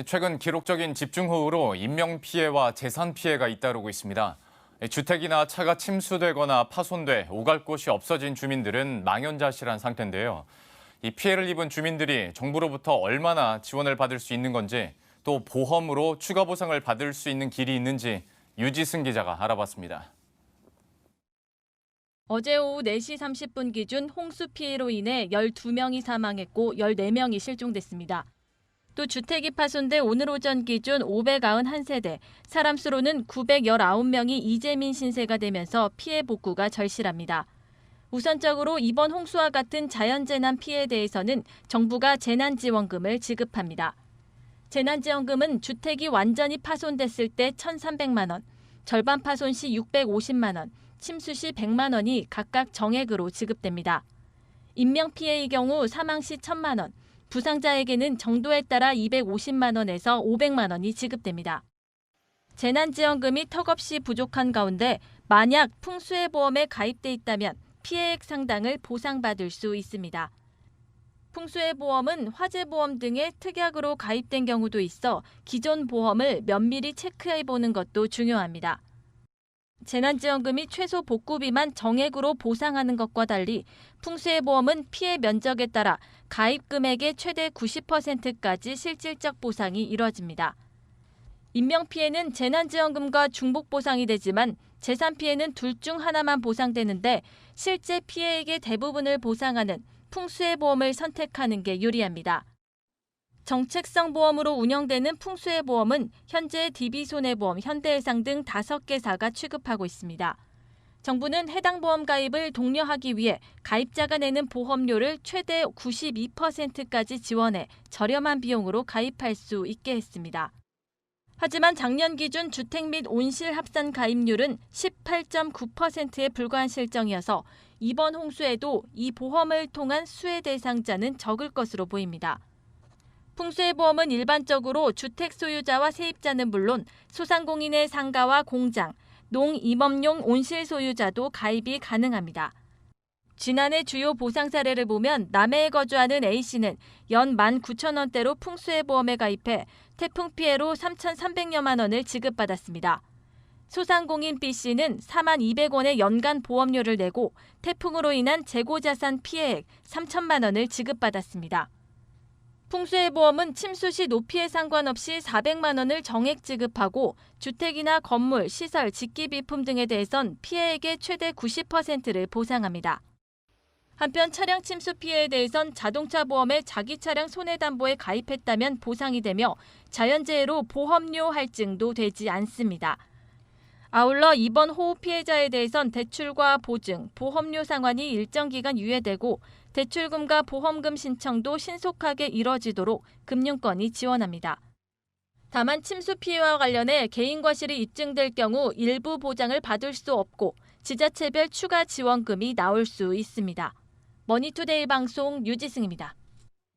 최근 기록적인 집중호우로 인명피해와 재산피해가 잇따르고 있습니다. 주택이나 차가 침수되거나 파손돼 오갈 곳이 없어진 주민들은 망연자실한 상태인데요. 이 피해를 입은 주민들이 정부로부터 얼마나 지원을 받을 수 있는 건지, 또 보험으로 추가 보상을 받을 수 있는 길이 있는지 유지승 기자가 알아봤습니다. 어제 오후 4시 30분 기준 홍수 피해로 인해 12명이 사망했고 14명이 실종됐습니다. 또 주택이 파손돼 오늘 오전 기준 591세대, 사람 수로는 919명이 이재민 신세가 되면서 피해 복구가 절실합니다. 우선적으로 이번 홍수와 같은 자연재난 피해에 대해서는 정부가 재난지원금을 지급합니다. 재난지원금은 주택이 완전히 파손됐을 때 1,300만 원, 절반 파손 시 650만 원, 침수 시 100만 원이 각각 정액으로 지급됩니다. 인명피해의 경우 사망 시 1,000만 원, 부상자에게는 정도에 따라 250만 원에서 500만 원이 지급됩니다. 재난지원금이 턱없이 부족한 가운데 만약 풍수해보험에 가입돼 있다면 피해액 상당을 보상받을 수 있습니다. 풍수해보험은 화재보험 등의 특약으로 가입된 경우도 있어 기존 보험을 면밀히 체크해보는 것도 중요합니다. 재난지원금이 최소 복구비만 정액으로 보상하는 것과 달리 풍수해보험은 피해 면적에 따라 가입 금액의 최대 90%까지 실질적 보상이 이뤄집니다. 인명피해는 재난지원금과 중복보상이 되지만 재산피해는 둘 중 하나만 보상되는데 실제 피해액의 대부분을 보상하는 풍수해보험을 선택하는 게 유리합니다. 정책성 보험으로 운영되는 풍수해보험은 현재 DB손해보험, 현대해상 등 5개사가 취급하고 있습니다. 정부는 해당 보험 가입을 독려하기 위해 가입자가 내는 보험료를 최대 92%까지 지원해 저렴한 비용으로 가입할 수 있게 했습니다. 하지만 작년 기준 주택 및 온실 합산 가입률은 18.9%에 불과한 실정이어서 이번 홍수에도 이 보험을 통한 수혜 대상자는 적을 것으로 보입니다. 풍수해보험은 일반적으로 주택 소유자와 세입자는 물론 소상공인의 상가와 공장, 농임업용 온실 소유자도 가입이 가능합니다. 지난해 주요 보상 사례를 보면 남해에 거주하는 A씨는 연 19,000원대로 풍수해보험에 가입해 태풍 피해로 3,300여만 원을 지급받았습니다. 소상공인 B씨는 42,200원의 연간 보험료를 내고 태풍으로 인한 재고자산 피해액 3천만 원을 지급받았습니다. 풍수해보험은 침수 시 높이에 상관없이 400만 원을 정액 지급하고 주택이나 건물, 시설, 직기비품 등에 대해선 피해액의 최대 90%를 보상합니다. 한편 차량 침수 피해에 대해선 자동차 보험에 자기 차량 손해담보에 가입했다면 보상이 되며 자연재해로 보험료 할증도 되지 않습니다. 아울러 이번 호우 피해자에 대해선 대출과 보증, 보험료 상환이 일정 기간 유예되고 대출금과 보험금 신청도 신속하게 이뤄지도록 금융권이 지원합니다. 다만 침수 피해와 관련해 개인 과실이 입증될 경우 일부 보장을 받을 수 없고 지자체별 추가 지원금이 나올 수 있습니다. 머니투데이 방송 유지승입니다.